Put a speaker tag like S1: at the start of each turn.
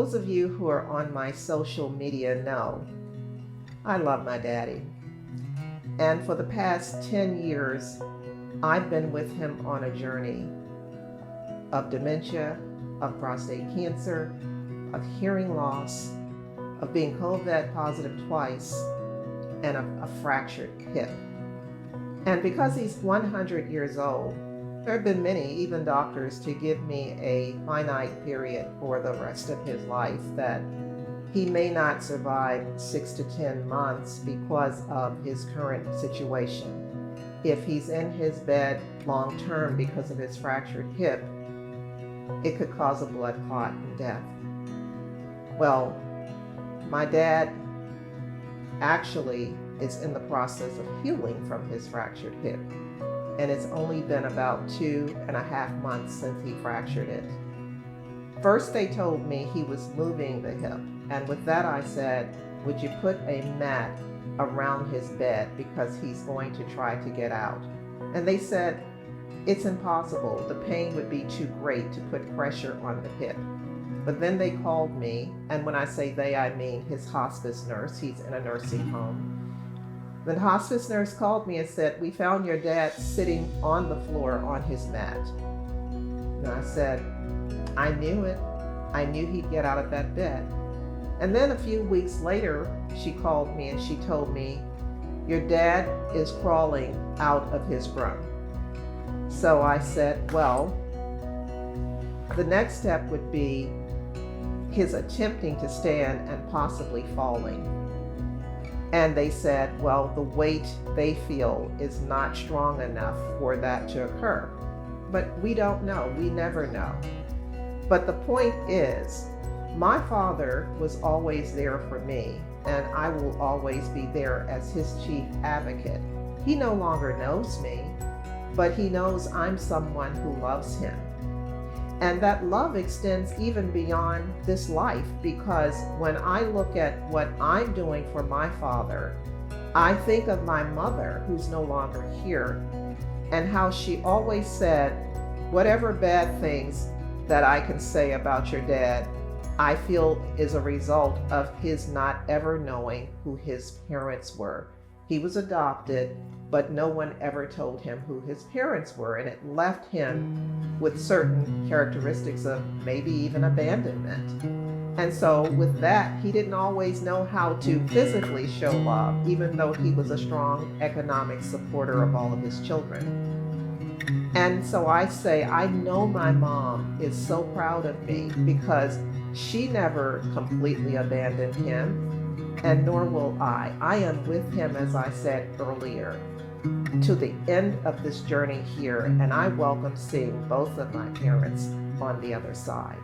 S1: those of you who are on my social media know, I love my daddy. And for the past 10 years, I've been with him on a journey of dementia, of prostate cancer, of hearing loss, of being COVID positive twice, and of a fractured hip. And because he's 100 years old, there have been many, even doctors, to give me a finite period for the rest of his life that he may not survive 6 to 10 months because of his current situation. If he's in his bed long term because of his fractured hip, it could cause a blood clot and death. Well, my dad actually is in the process of healing from his fractured hip. And it's only been about 2.5 months since he fractured it. First, they told me he was moving the hip. And with that, I said, would you put a mat around his bed because he's going to try to get out? And they said, it's impossible. The pain would be too great to put pressure on the hip. But then they called me, and when I say they, I mean his hospice nurse. He's in a nursing home. The hospice nurse called me and said, we found your dad sitting on the floor on his mat. And I said, I knew it. I knew he'd get out of that bed. And then a few weeks later, she called me and she told me, your dad is crawling out of his room. So I said, well, the next step would be his attempting to stand and possibly falling. And they said, well, the weight they feel is not strong enough for that to occur. But we don't know. We never know. But the point is, my father was always there for me, and I will always be there as his chief advocate. He no longer knows me, but he knows I'm someone who loves him. And that love extends even beyond this life, because when I look at what I'm doing for my father, I think of my mother, who's no longer here, and how she always said, whatever bad things that I can say about your dad, I feel is a result of his not ever knowing who his parents were. He was adopted, but no one ever told him who his parents were, and it left him with certain characteristics of maybe even abandonment. And so with that, he didn't always know how to physically show love, even though he was a strong economic supporter of all of his children. And so I say, I know my mom is so proud of me because she never completely abandoned him, and nor will I. I am with him, as I said earlier, to the end of this journey here, and I welcome seeing both of my parents on the other side.